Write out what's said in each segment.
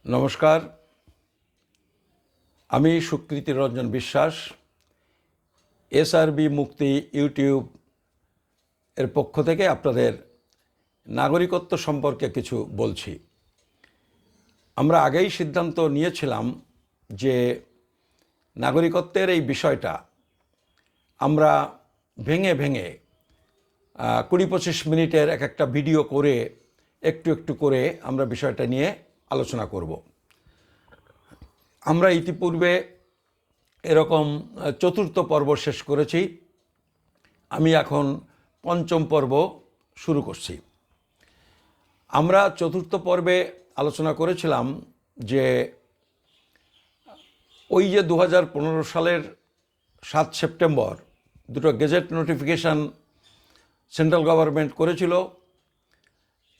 নমস্কার, আমি সুকৃতি রঞ্জন বিশ্বাস এসআরবি মুক্তি ইউটিউব এর পক্ষ থেকে আপনাদের নাগরিকত্ব সম্পর্কে কিছু বলছি। আমরা আগেই সিদ্ধান্ত নিয়েছিলাম যে নাগরিকত্বের এই বিষয়টা আমরা ভেঙে ভেঙে 20-25 মিনিটের একটা ভিডিও করে একটু একটু করে আমরা বিষয়টা নিয়ে আলোচনা করব। আমরা ইতিপূর্বে এরকম চতুর্থ পর্ব শেষ করেছি, আমি এখন পঞ্চম পর্ব শুরু করছি। আমরা চতুর্থ পর্বে আলোচনা করেছিলাম যে ওই যে 2015 সালের 7 সেপ্টেম্বর দুটো গেজেট নোটিফিকেশান সেন্ট্রাল গভর্নমেন্ট করেছিল।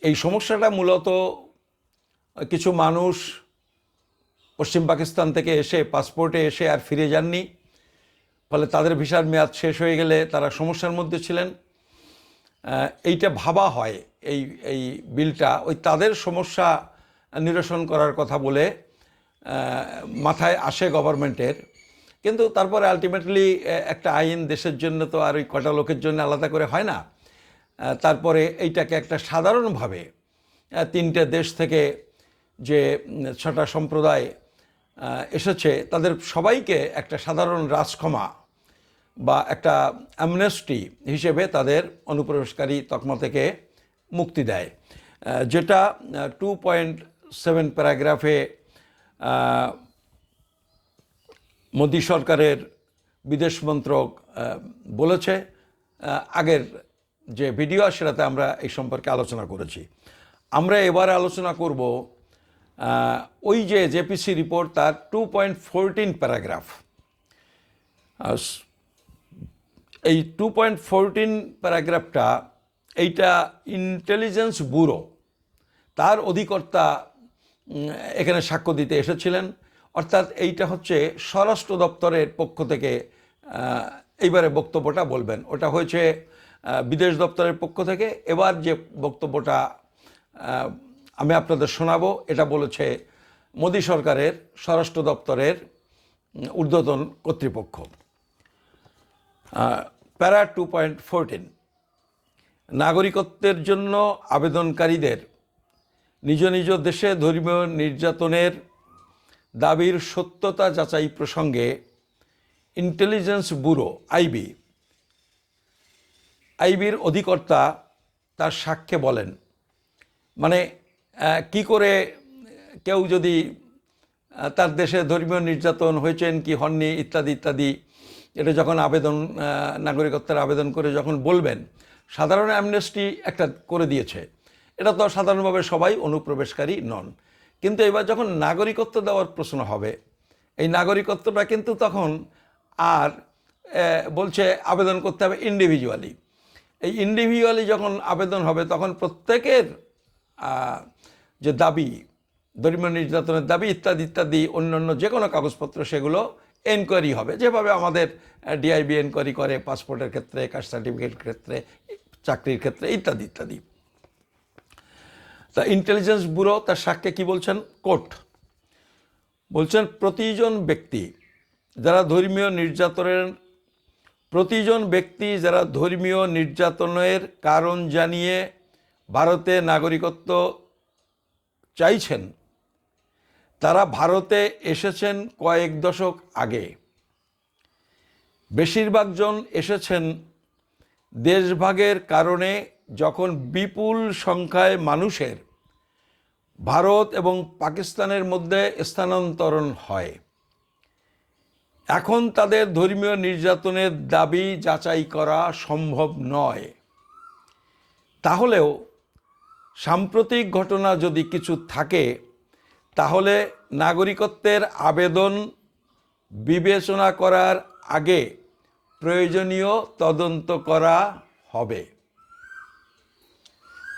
এই সমস্যাটা মূলত কিছু মানুষ পশ্চিম পাকিস্তান থেকে এসে পাসপোর্টে এসে আর ফিরে যাননি, ফলে তাদের ভিসার মেয়াদ শেষ হয়ে গেলে তারা সমস্যার মধ্যে ছিলেন। এইটা ভাবা হয় এই বিলটা ওই তাদের সমস্যা নিরসন করার কথা বলে মাথায় আসে গভর্নমেন্টের, কিন্তু তারপরে আলটিমেটলি একটা আইন দেশের জন্য তো আর ওই কটা লোকের জন্য আলাদা করে হয় না। তারপরে এইটাকে একটা সাধারণভাবে 3টে দেশ থেকে যে 6টা সম্প্রদায় এসেছে তাদের সবাইকে একটা সাধারণ রাজক্ষমা বা একটা অ্যামনেস্টি হিসেবে তাদের অনুপ্রবেশকারী তকমা থেকে মুক্তি দেয়, যেটা 2.7 প্যারাগ্রাফে মোদি সরকারের বিদেশ মন্ত্রক বলেছে। আগের যে ভিডিও সেটাতে আমরা এই সম্পর্কে আলোচনা করেছি। আমরা এবারে আলোচনা করব ওই যে জেপিসি রিপোর্ট তার 2.14 প্যারাগ্রাফ। এই 2.14 প্যারাগ্রাফটা এইটা ইন্টেলিজেন্স ব্যুরো তার অধিকর্তা এখানে সাক্ষ্য দিতে এসেছিলেন, অর্থাৎ এইটা হচ্ছে স্বরাষ্ট্র দপ্তরের পক্ষ থেকে এইবারে বক্তব্যটা বলবেন। ওটা হয়েছে বিদেশ দপ্তরের পক্ষ থেকে। এবার যে বক্তব্যটা আমি আপনাদের শোনাবো এটা বলেছে মোদি সরকারের স্বরাষ্ট্র দপ্তরের ঊর্ধ্বতন কর্তৃপক্ষ। প্যারা 2.14, নাগরিকত্বের জন্য আবেদনকারীদের নিজ নিজ দেশে ধর্মীয় নির্যাতনের দাবির সত্যতা যাচাই প্রসঙ্গে ইন্টেলিজেন্স ব্যুরো আইবির অধিকর্তা তার সাক্ষ্যে বলেন, মানে কি করে কেউ যদি তার দেশে ধর্মীয় নির্যাতন হয়েছেন কি হননি ইত্যাদি ইত্যাদি, এটা যখন নাগরিকত্বের আবেদন করে যখন বলবেন, সাধারণ অ্যামনেস্টি একটা করে দিয়েছে, এটা তো সাধারণভাবে সবাই অনুপ্রবেশকারী নন, কিন্তু এবার যখন নাগরিকত্ব দেওয়ার প্রশ্ন হবে, এই নাগরিকত্বটা কিন্তু তখন আর বলছে আবেদন করতে হবে ইন্ডিভিজুয়ালি। এই ইন্ডিভিজুয়ালি যখন আবেদন হবে তখন প্রত্যেকের যে দাবি, ধর্মীয় নির্যাতনের দাবি ইত্যাদি ইত্যাদি অন্যান্য যে কোনো কাগজপত্র সেগুলো এনকোয়ারি হবে, যেভাবে আমাদের ডিআইবি এনকোয়ারি করে পাসপোর্টের ক্ষেত্রে, কাস্ট সার্টিফিকেটের ক্ষেত্রে, চাকরির ক্ষেত্রে ইত্যাদি ইত্যাদি। তা ইন্টেলিজেন্স ব্যুরো তার সাক্ষ্যে কি বলছেন, কোর্ট বলছেন, প্রতিজন ব্যক্তি যারা ধর্মীয় নির্যাতনের কারণ জানিয়ে ভারতে নাগরিকত্ব চাইছেন তারা ভারতে এসেছেন কয়েক দশক আগে। বেশিরভাগ জন এসেছেন দেশভাগের কারণে, যখন বিপুল সংখ্যায় মানুষের ভারত এবং পাকিস্তানের মধ্যে স্থানান্তরণ হয়। এখন তাদের ধর্মীয় নির্যাতনের দাবি যাচাই করা সম্ভব নয়। তাহলেও সাম্প্রতিক ঘটনা যদি কিছু থাকে তাহলে নাগরিকত্বের আবেদন বিবেচনা করার আগে প্রয়োজনীয় তদন্ত করা হবে।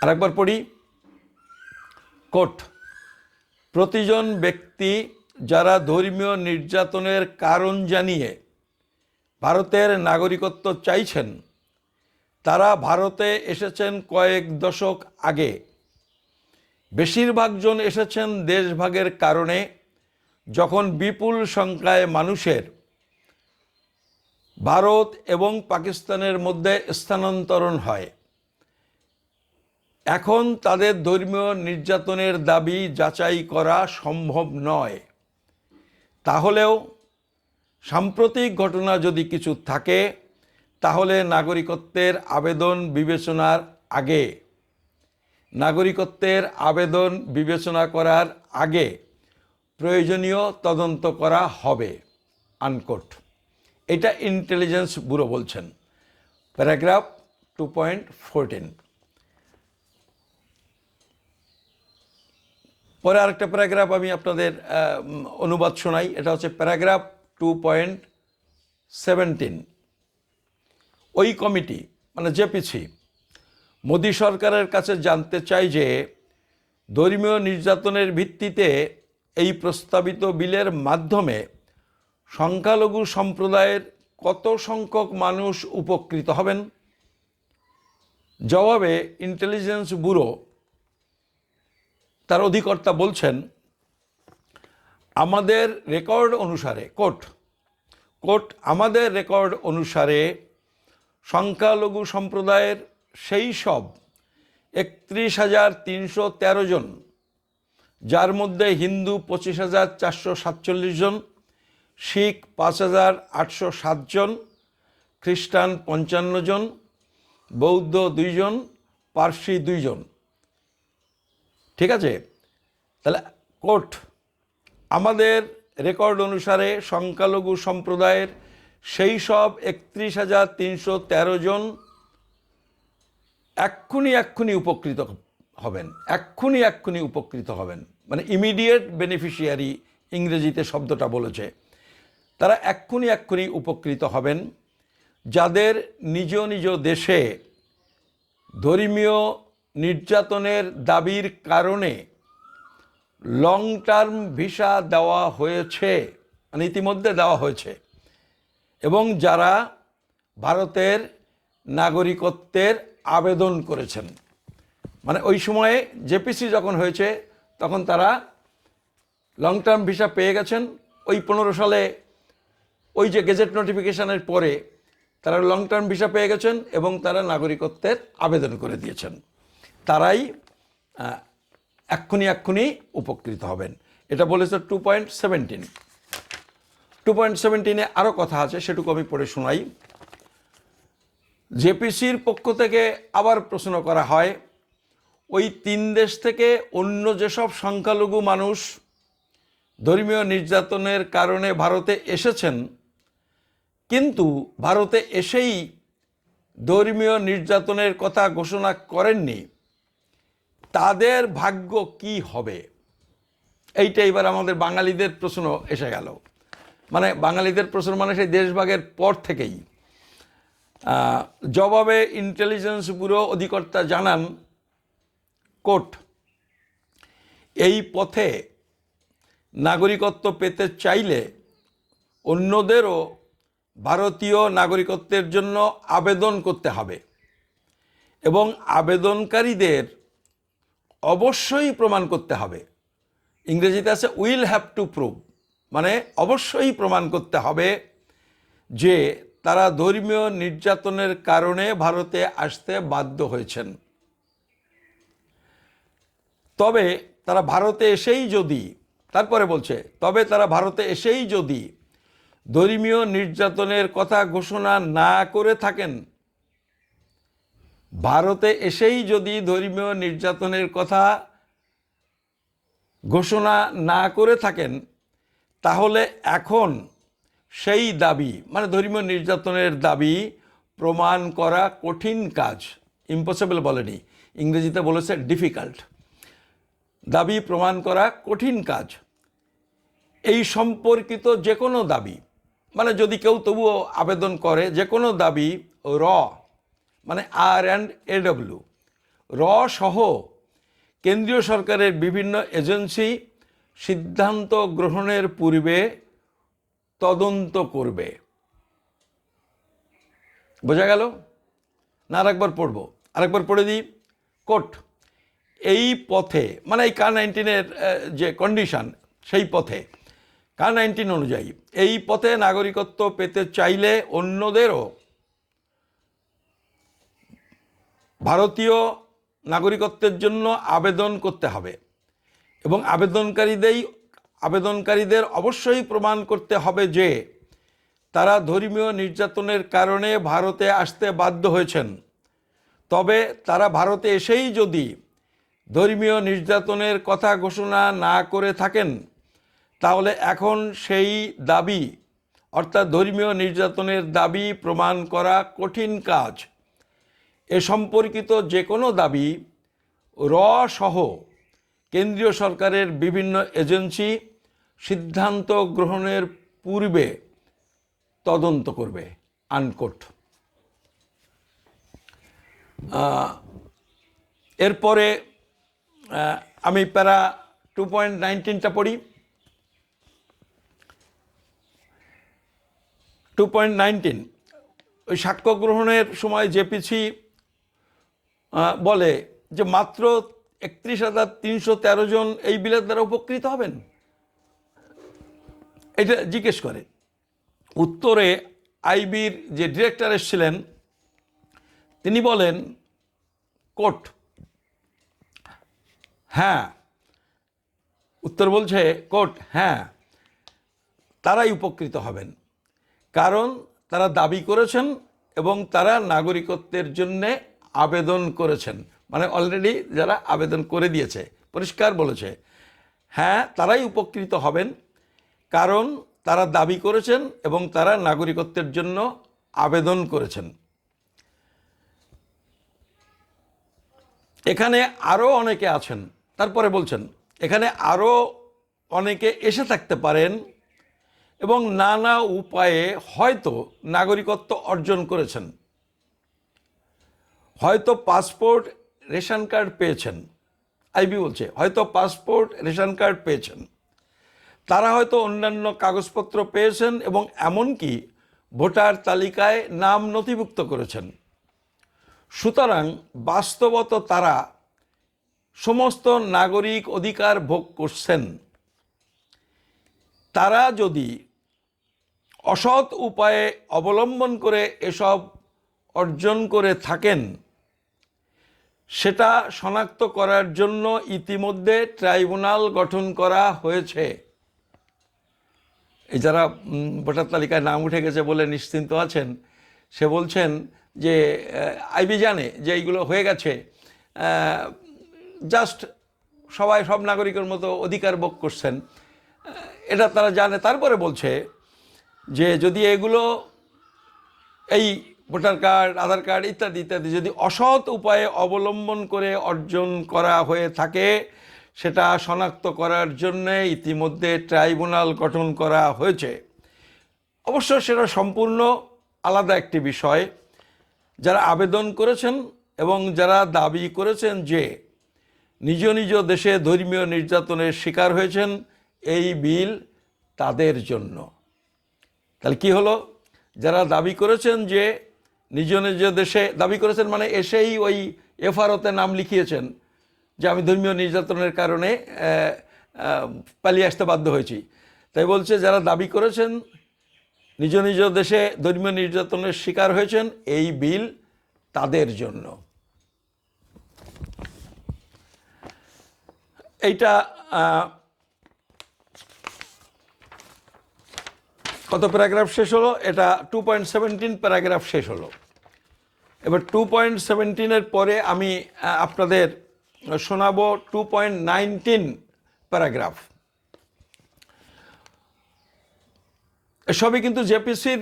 আরেকবার পড়ি, কোর্ট, প্রতিজন ব্যক্তি যারা ধর্মীয় নির্যাতনের কারণ জানিয়ে ভারতের নাগরিকত্ব চাইছেন তারা ভারতে এসেছেন কয়েক দশক আগে। বেশিরভাগ জন এসেছেন দেশভাগের কারণে, যখন বিপুল সংখ্যায় মানুষের ভারত এবং পাকিস্তানের মধ্যে স্থানান্তরণ হয়। এখন তাদের ধর্মীয় নির্যাতনের দাবি যাচাই করা সম্ভব নয়। তাহলেও সাম্প্রতিক ঘটনা যদি কিছু থাকে, তাহলে নাগরিকত্বের আবেদন বিবেচনা করার আগে প্রয়োজনীয় তদন্ত করা হবে, আনকোট। এটা ইন্টেলিজেন্স ব্যুরো বলছেন, প্যারাগ্রাফ 2.14। পরে আরেকটা প্যারাগ্রাফ আমি আপনাদের অনুবাদ শোনাই। এটা হচ্ছে প্যারাগ্রাফ 2.17। ওই কমিটি মানে জেপিসি মোদী সরকারের কাছে জানতে চাই যে ধর্মীয় নির্যাতনের ভিত্তিতে এই প্রস্তাবিত বিলের মাধ্যমে সংখ্যালঘু সম্প্রদায়ের কত সংখ্যক মানুষ উপকৃত হবেন। জবাবে ইন্টেলিজেন্স ব্যুরো তার অধিকর্তা বলছেন, আমাদের রেকর্ড অনুসারে আমাদের রেকর্ড অনুসারে সংখ্যালঘু সম্প্রদায়ের সেই সব 31,313 জন, যার মধ্যে হিন্দু 25,447 জন, শিখ 5,807 জন, খ্রিস্টান 55 জন, বৌদ্ধ 2 জন, পার্সি 2 জন। ঠিক আছে, তাহলে কোর্ট আমাদের রেকর্ড অনুসারে সংখ্যালঘু সম্প্রদায়ের সেই সব 31,313 জন এক্ষুনি উপকৃত হবেন, মানে ইমিডিয়েট বেনিফিশিয়ারি ইংরেজিতে শব্দটা বলেছে। তারা এক্ষুনি উপকৃত হবেন, যাদের নিজ নিজ দেশে ধর্মীয় নির্যাতনের দাবির কারণে লং টার্ম ভিসা দেওয়া হয়েছে, মানে ইতিমধ্যে দেওয়া হয়েছে, এবং যারা ভারতের নাগরিকত্বের আবেদন করেছেন। মানে ওই সময়ে জেপিসি যখন হয়েছে তখন তারা লং টার্ম ভিসা পেয়ে গেছেন। ওই 15 সালে ওই যে গেজেট নোটিফিকেশনের পরে তারা লং টার্ম ভিসা পেয়ে গেছেন এবং তারা নাগরিকত্বের আবেদন করে দিয়েছেন। তারাই এক্ষুনি উপকৃত হবেন। এটা বলেছে 2.17 আরও কথা আছে, সেটুকু আমি পড়ে শোনাই। জেপিসির পক্ষ থেকে আবার প্রশ্ন করা হয়, ওই 3 দেশ থেকে অন্য যেসব সংখ্যালঘু মানুষ ধর্মীয় নির্যাতনের কারণে ভারতে এসেছেন, কিন্তু ভারতে এসেই ধর্মীয় নির্যাতনের কথা ঘোষণা করেননি, তাদের ভাগ্য কি হবে? এইটা এবার আমাদের বাঙালিদের প্রশ্ন এসে গেল। মানে বাঙালিদের প্রশ্ন মানে সেই দেশভাগের পর থেকেই। জবাবে ইন্টেলিজেন্স ব্যুরো অধিকর্তা জানান, কোর্ট এই পথে নাগরিকত্ব পেতে চাইলে অন্যদেরও ভারতীয় নাগরিকত্বের জন্য আবেদন করতে হবে এবং আবেদনকারীদের অবশ্যই প্রমাণ করতে হবে। ইংরেজিতে আছে উইল হ্যাভ টু প্রুভ, মানে অবশ্যই প্রমাণ করতে হবে যে তারা ধর্মীয় নির্যাতনের কারণে ভারতে আসতে বাধ্য হয়েছেন। তবে তারা ভারতে এসেই যদি ধর্মীয় নির্যাতনের কথা ঘোষণা না করে থাকেন, তাহলে এখন সেই দাবি মানে ধর্মীয় নির্যাতনের দাবি প্রমাণ করা কঠিন কাজ। ইম্পসিবল বলেনি, ইংরেজিতে বলেছে ডিফিকাল্ট। দাবি প্রমাণ করা কঠিন কাজ। এই সম্পর্কিত যে কোনো দাবি, মানে যদি কেউ তবুও আবেদন করে, যে কোনো দাবি মানে R&AW সহ কেন্দ্রীয় সরকারের বিভিন্ন এজেন্সি সিদ্ধান্ত গ্রহণের পূর্বে তদন্ত করবে। বোঝা গেল না? আরেকবার পড়ে দিই। কোর্ট এই পথে মানে এই K-19 যে কন্ডিশন সেই পথে K-19 অনুযায়ী এই পথে নাগরিকত্ব পেতে চাইলে অন্যদেরও ভারতীয় নাগরিকত্বের জন্য আবেদন করতে হবে এবং আবেদনকারীদের অবশ্যই প্রমাণ করতে হবে যে তারা ধর্মীয় নির্যাতনের কারণে ভারতে আসতে বাধ্য হয়েছেন। তবে তারা ভারতে এসেই যদি ধর্মীয় নির্যাতনের কথা ঘোষণা না করে থাকেন তাহলে এখন সেই দাবি অর্থাৎ ধর্মীয় নির্যাতনের দাবি প্রমাণ করা কঠিন কাজ। এ সম্পর্কিত যে কোনো দাবি সহ কেন্দ্রীয় সরকারের বিভিন্ন এজেন্সি সিদ্ধান্ত গ্রহণের পূর্বে তদন্ত করবে আনকোট। এরপরে আমি প্যারা 2.19টা পড়ি। 2.19 ওই সাক্ষ্য গ্রহণের সময় জেপিসি বলে যে মাত্র 31,313 জন এই বিলের দ্বারা উপকৃত হবেন, এটা জিজ্ঞেস করে। উত্তরে আইবির যে ডিরেক্টর এসেছিলেন তিনি বলেন কোট হ্যাঁ, উত্তর বলছে কোট হ্যাঁ, তারাই উপকৃত হবেন, কারণ তারা দাবি করেছেন এবং তারা নাগরিকত্বের জন্যে আবেদন করেছেন। মানে অলরেডি যারা আবেদন করে দিয়েছে পরিষ্কার বলেছে হ্যাঁ তারাই উপকৃত হবেন, কারণ তারা দাবি করেছেন এবং তারা নাগরিকত্বের জন্য আবেদন করেছেন। এখানে আরও অনেকে আছেন, তারপরে বলছেন এখানে আরও অনেকে এসে থাকতে পারেন এবং নানা উপায়ে হয়তো নাগরিকত্ব অর্জন করেছেন, হয়তো পাসপোর্ট রেশন কার্ড পেয়েছেন। আইবি বলছে হয়তো পাসপোর্ট রেশন কার্ড পেয়েছেন, তারা হয়তো অন্যান্য কাগজপত্র পেয়েছেন এবং এমনকি ভোটার তালিকায় নাম নথিভুক্ত করেছেন। সুতরাং বাস্তবত তারা সমস্ত নাগরিক অধিকার ভোগ করছেন। তারা যদি অসৎ উপায়ে অবলম্বন করে এসব অর্জন করে থাকেন সেটা শনাক্ত করার জন্য ইতিমধ্যে ট্রাইব্যুনাল গঠন করা হয়েছে। এই যারা ভোটার তালিকায় নাম উঠে গেছে বলে নিশ্চিন্ত আছেন সে বলছেন যে আইবি জানে যে এইগুলো হয়ে গেছে, জাস্ট সবাই সব নাগরিকের মতো অধিকার ভোগ করছেন, এটা তারা জানে। তারপরে বলছে যে যদি এগুলো এই ভোটার কার্ড আধার কার্ড ইত্যাদি ইত্যাদি যদি অসৎ উপায়ে অবলম্বন করে অর্জন করা হয়ে থাকে সেটা শনাক্ত করার জন্যে ইতিমধ্যে ট্রাইব্যুনাল গঠন করা হয়েছে। অবশ্য সেটা সম্পূর্ণ আলাদা একটি বিষয়। যারা আবেদন করেছেন এবং যারা দাবি করেছেন যে নিজ নিজ দেশে ধর্মীয় নির্যাতনের শিকার হয়েছেন এই বিল তাদের জন্য। তাহলে কি হলো, যারা দাবি করেছেন যে নিজ নিজ দেশে দাবি করেছেন মানে এসেই ওই এফআরওতে নাম লিখিয়েছেন যে আমি ধর্মীয় নির্যাতনের কারণে পালিয়ে আসতে বাধ্য হয়েছি, তাই বলছে যারা দাবি করেছেন নিজ নিজ দেশে ধর্মীয় নির্যাতনের শিকার হয়েছেন এই বিল তাদের জন্য। এইটা কত প্যারাগ্রাফ শেষ হলো? এটা 2.17 প্যারাগ্রাফ শেষ হলো। এবার 2.17 পরে আমি আপনাদের শোনাবো 2.19 প্যারাগ্রাফ। সবই কিন্তু জেপিসির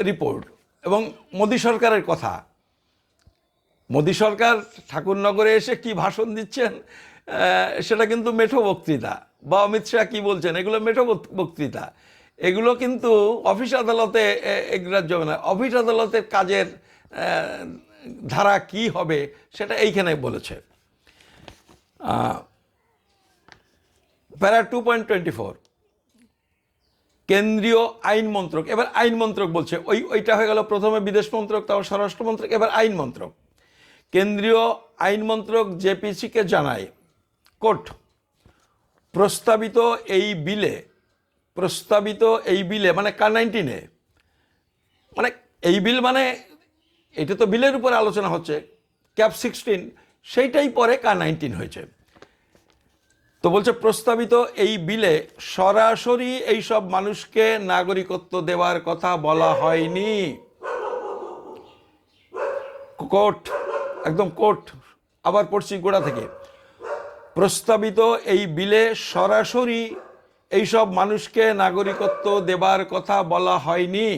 রিপোর্ট এবং মোদী সরকারের কথা। মোদী সরকার ঠাকুরনগরে এসে কি ভাষণ দিচ্ছেন সেটা কিন্তু মেঠো বক্তৃতা, বা অমিত শাহ কী বলছেন এগুলো মেঠো বক্তৃতা। এগুলো কিন্তু অফিস আদালতে গ্রাহ্য হবে না। অফিস আদালতের কাজের ধারা কি হবে সেটা এইখানে বলেছে। প্যারা 2.24 কেন্দ্রীয় আইন মন্ত্রক। এবার আইন মন্ত্রক বলছে ওইটা হয়ে গেল প্রথমে বিদেশ মন্ত্রক, তারপর স্বরাষ্ট্র মন্ত্রক, এবার আইন মন্ত্রক। কেন্দ্রীয় আইন মন্ত্রক জেপিসিকে জানায়, কোর্ট প্রস্তাবিত এই বিলে মানে কার-19-এ, মানে এই বিল মানে এটা তো বিলের উপরে আলোচনা হচ্ছে, ক্যাপ 16 সেইটাই পরে কার-19 হয়েছে। তো বলছে প্রস্তাবিত এই বিলে সরাসরি এইসব মানুষকে নাগরিকত্ব দেওয়ার কথা বলা হয়নি। কোর্ট, একদম কোর্ট, আবার পড়ছি গোড়া থেকে, প্রস্তাবিত এই বিলে সরাসরি এইসব মানুষকে নাগরিকত্ব দেবার কথা বলা হয়নি।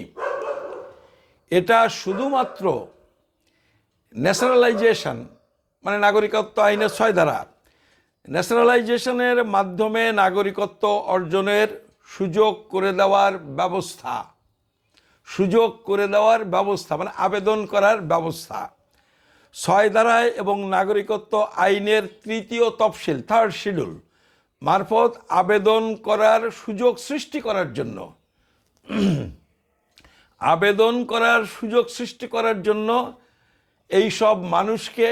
এটা শুধুমাত্র ন্যাশনালাইজেশন মানে নাগরিকত্ব আইনের 6 ধারা, ন্যাশনালাইজেশনের মাধ্যমে নাগরিকত্ব অর্জনের সুযোগ করে দেওয়ার ব্যবস্থা মানে আবেদন করার ব্যবস্থা 6 ধারায় এবং নাগরিকত্ব আইনের 3য় তফসিল 3rd শিডিউল মারফত আবেদন করার সুযোগ সৃষ্টি করার জন্য এই সব মানুষকে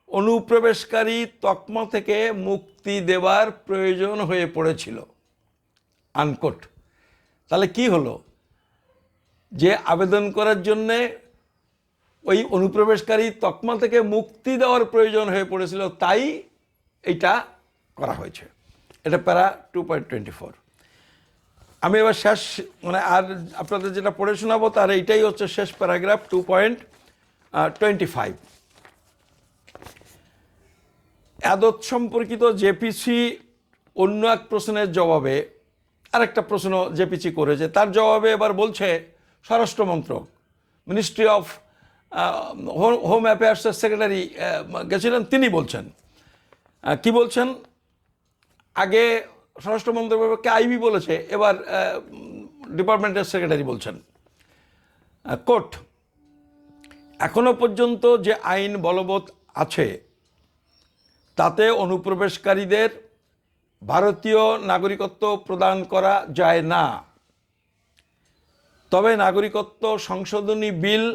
অনুপ্রবেশকারী তকমা থেকে মুক্তি দেওয়ার প্রয়োজন হয়ে পড়েছিল, আনকোট। তাহলে কি হলো, যে আবেদন করার জন্যে ওই অনুপ্রবেশকারী তকমা থেকে মুক্তি দেওয়ার প্রয়োজন হয়ে পড়েছিল, তাই এইটা করা হয়েছে। এটা প্যারা 2.24। আমি এবার শেষ মানে আর আপনাদের যেটা পড়ে শোনাবো তার এইটাই হচ্ছে শেষ প্যারাগ্রাফ 2.25। এতদ সম্পর্কিত জেপিসি অন্য এক প্রশ্নের জবাবে আরেকটা প্রশ্ন জেপিসি করেছে, তার জবাবে এবার বলছে স্বরাষ্ট্র মন্ত্রক, মিনিস্ট্রি অফ হোম অ্যাফেয়ার্সের সেক্রেটারি গেছিলেন, তিনি বলছেন, কি বলছেন, আগে স্বরাষ্ট্র মন্ত্রককে আইবি বলেছে, এবার ডিপার্টমেন্টের সেক্রেটারি বলছেন, কোর্ট এখনো পর্যন্ত যে আইন বলবৎ আছে তাতে অনুপ্রবেশকারীদের ভারতীয় নাগরিকত্ব প্রদান করা যায় না। তবে নাগরিকত্ব সংশোধনী বিল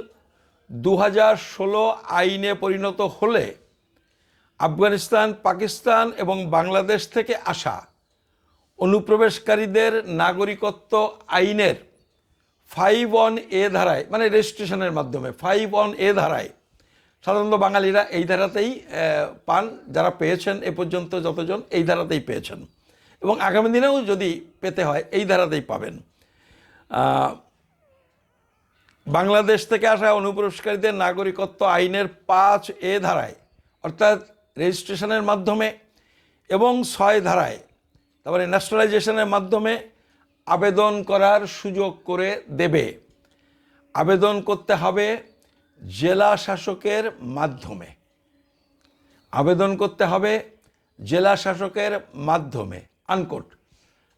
2016 আইনে পরিণত হলে আফগানিস্তান, পাকিস্তান এবং বাংলাদেশ থেকে আসা অনুপ্রবেশকারীদের নাগরিকত্ব আইনের 5(1)A ধারায় মানে রেজিস্ট্রেশনের মাধ্যমে 5(1)A ধারায়, সাধারণত বাঙালিরা এই ধারাতেই পান, যারা পেয়েছেন এ পর্যন্ত যতজন এই ধারাতেই পেয়েছেন এবং আগামী দিনেও যদি পেতে হয় এই ধারাতেই পাবেন। বাংলাদেশ থেকে আসা অনুপ্রবেশকারীদের নাগরিকত্ব আইনের 5(A ধারায় অর্থাৎ রেজিস্ট্রেশনের মাধ্যমে এবং 6 ধারায় তারপরে ন্যাশনালাইজেশনের মাধ্যমে আবেদন করার সুযোগ করে দেবে। আবেদন করতে হবে জেলা শাসকের মাধ্যমে, আনকোট।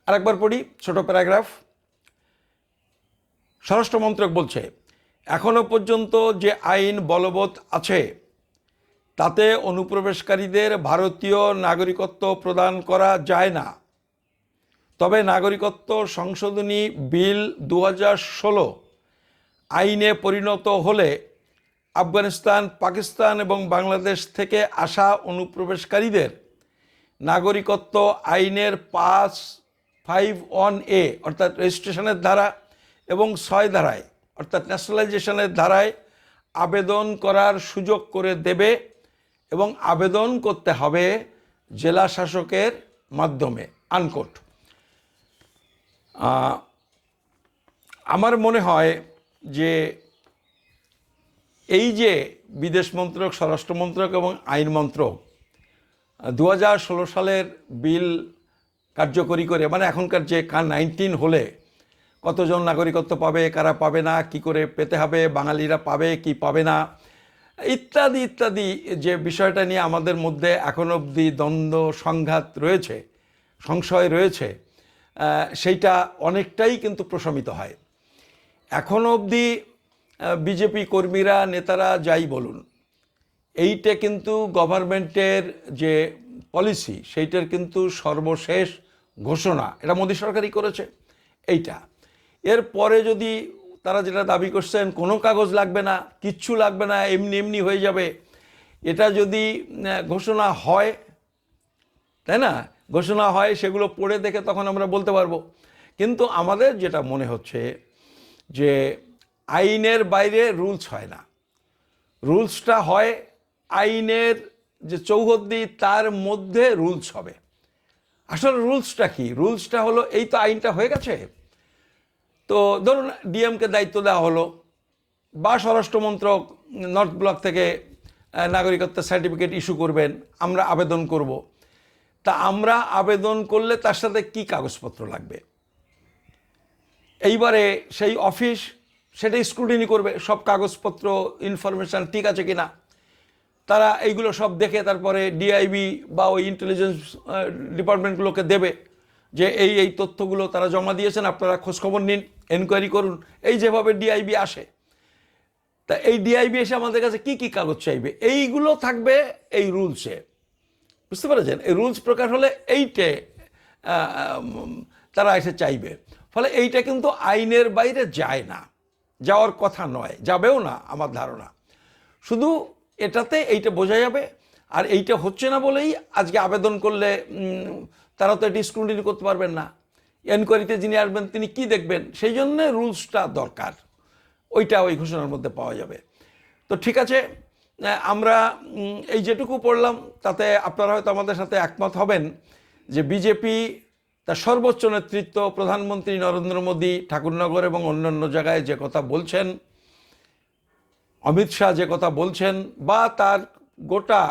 আরেকবার পড়ি ছোট প্যারাগ্রাফ। স্বরাষ্ট্র মন্ত্রক বলছে, এখনো পর্যন্ত যে আইন বলবৎ আছে তাতে অনুপ্রবেশকারীদের ভারতীয় নাগরিকত্ব প্রদান করা যায় না। তবে নাগরিকত্ব সংশোধনী বিল 2016 আইনে পরিণত হলে আফগানিস্তান, পাকিস্তান এবং বাংলাদেশ থেকে আসা অনুপ্রবেশকারীদের নাগরিকত্ব আইনের 5(1)A অর্থাৎ রেজিস্ট্রেশনের ধারা এবং 6 ধারায় অর্থাৎ ন্যাশনালাইজেশনের ধারায় আবেদন করার সুযোগ করে দেবে এবং আবেদন করতে হবে জেলা শাসকের মাধ্যমে, আনকোট। আমার মনে হয় যে এই যে বিদেশ মন্ত্রক, স্বরাষ্ট্র মন্ত্রক এবং আইন মন্ত্রক 2016 সালের বিল কার্যকরী করে মানে এখনকার যে কার-19 হলে কতজন নাগরিকত্ব পাবে, কারা পাবে না, কি করে পেতে হবে, বাঙালিরা পাবে কি পাবে না, ইত্যাদি ইত্যাদি যে বিষয়টা নিয়ে আমাদের মধ্যে এখন অবধি দ্বন্দ্ব সংঘাত রয়েছে, সংশয় রয়েছে, সেইটা অনেকটাই কিন্তু প্রশমিত হয়। এখন অবধি বিজেপি কর্মীরা, নেতারা যাই বলুন, এইটা কিন্তু গভর্নমেন্টের যে পলিসি সেইটার কিন্তু সর্বশেষ ঘোষণা, এটা মোদী সরকারই করেছে এইটা। এরপরে যদি তারা যেটা দাবি করছেন কোনো কাগজ লাগবে না, কিচ্ছু লাগবে না, এমনি এমনি হয়ে যাবে, এটা যদি ঘোষণা হয়, তাই না, ঘোষণা হয়, সেগুলো পড়ে দেখে তখন আমরা বলতে পারবো। কিন্তু আমাদের যেটা মনে হচ্ছে যে আইনের বাইরে রুলস হয় না, রুলসটা হয় আইনের যে চৌহদ্দি তার মধ্যে রুলস হবে। আসলে রুলসটা কি? রুলসটা হলো এই তো আইনটা হয়ে গেছে, তো ধরুন ডিএমকে দায়িত্ব দেওয়া হলো, বা স্বরাষ্ট্রমন্ত্রক নর্থ ব্লক থেকে নাগরিকত্বের সার্টিফিকেট ইস্যু করবেন, আমরা আবেদন করব। তা আমরা আবেদন করলে তার সাথে কি কাগজপত্র লাগবে, এইবারে সেই অফিস সেটা স্ক্রুটিনি করবে, সব কাগজপত্র ইনফরমেশান ঠিক আছে কি না। তারা এইগুলো সব দেখে তারপরে ডিআইবি বা ওই ইন্টেলিজেন্স ডিপার্টমেন্টগুলোকে দেবে যে এই এই তথ্যগুলো তারা জমা দিয়েছেন, আপনারা খোঁজখবর নিন, এনকোয়ারি করুন। এই যেভাবে ডিআইবি আসে, তা এই ডিআইবি এসে আমাদের কাছে কি কি কাগজ চাইবে, এইগুলো থাকবে এই রুলসে। বুঝতে পেরেছেন? এই রুলস প্রকাশ হলে এইটে তারা এসে চাইবে। ফলে এইটা কিন্তু আইনের বাইরে যায় না, যাওয়ার কথা নয়, যাবেও না আমার ধারণা। শুধু এটাতে এইটা বোঝা যাবে। আর এইটা হচ্ছে না বলেই আজকে আবেদন করলে তারা তো এটি স্ক্রুটিনি করতে পারবেন না। এনকোয়ারিতে যিনি আসবেন তিনি কি দেখবেন, সেই জন্যে রুলসটা দরকার, ওইটা ওই ঘোষণার মধ্যে পাওয়া যাবে। তো ঠিক আছে, আমরা এই যেটুকু পড়লাম তাতে আপনারা হয়তো আমাদের সাথে একমত হবেন যে বিজেপি তার সর্বোচ্চ নেতৃত্ব প্রধানমন্ত্রী নরেন্দ্র মোদী ঠাকুরনগর এবং অন্যান্য জায়গায় যে কথা বলছেন, অমিত শাহ যে কথা বলছেন, বা তার গোটা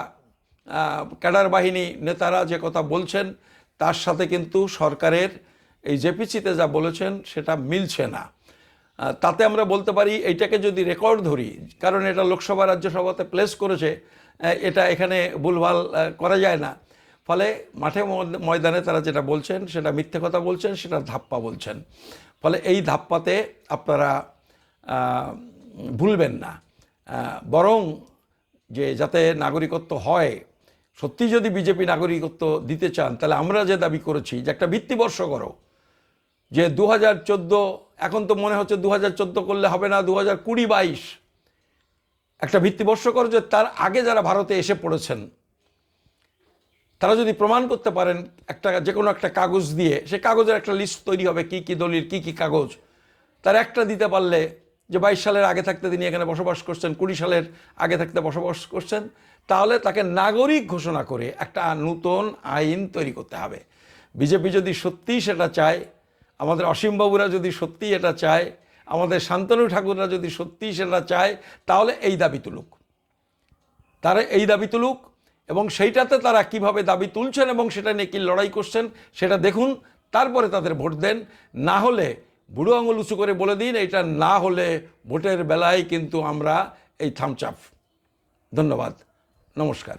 ক্যাডার বাহিনী নেতারা যে কথা বলছেন, তার সাথে কিন্তু সরকারের এই জেপিসিতে যা বলেছেন সেটা মিলছে না। তাতে আমরা বলতে পারি এইটাকে যদি রেকর্ড ধরি, কারণ এটা লোকসভা রাজ্যসভাতে প্লেস করেছে, এটা এখানে ভুলভাল করা যায় না। ফলে মাঠে ময়দানে তারা যেটা বলছেন সেটা মিথ্যে কথা বলছেন, সেটা ধাপ্পা বলছেন। ফলে এই ধাপ্পাতে আপনারা ভুলবেন না, বরং যে যাতে নাগরিকত্ব হয়, সত্যি যদি বিজেপি নাগরিকত্ব দিতে চান, তাহলে আমরা যে দাবি করেছি যে একটা ভিত্তিবর্ষ করো, যে 2014, এখন তো মনে হচ্ছে 2014 করলে হবে না, 2020-22 একটা ভিত্তিবর্ষ করো, যে তার আগে যারা ভারতে এসে পড়েছেন তারা যদি প্রমাণ করতে পারেন একটা যে কোনো একটা কাগজ দিয়ে, সে কাগজের একটা লিস্ট তৈরি হবে, কি কি দলিল, কি কি কাগজ, তার একটা দিতে পারলে যে 22 সালের আগে থাকতে তিনি এখানে বসবাস করছেন, 20 সালের আগে থাকতে বসবাস করছেন, তাহলে তাকে নাগরিক ঘোষণা করে একটা নতুন আইন তৈরি করতে হবে। বিজেপি যদি সত্যিই সেটা চায়, আমাদের অসীমবাবুরা যদি সত্যিই এটা চায়, আমাদের শান্তনু ঠাকুররা যদি সত্যিই সেটা চায়, তাহলে এই দাবি তুলুক, তারা এই দাবি তুলুক, এবং সেইটাতে তারা কিভাবে দাবি তুলছেন এবং সেটা নিয়ে কি লড়াই করছেন সেটা দেখুন, তারপরে তাদের ভোট দেন। না হলে বুড়ো আঙুল উঁচু করে বলে দিন, এটা না হলে ভোটের বেলায় কিন্তু আমরা এই থামচাপ। ধন্যবাদ, নমস্কার।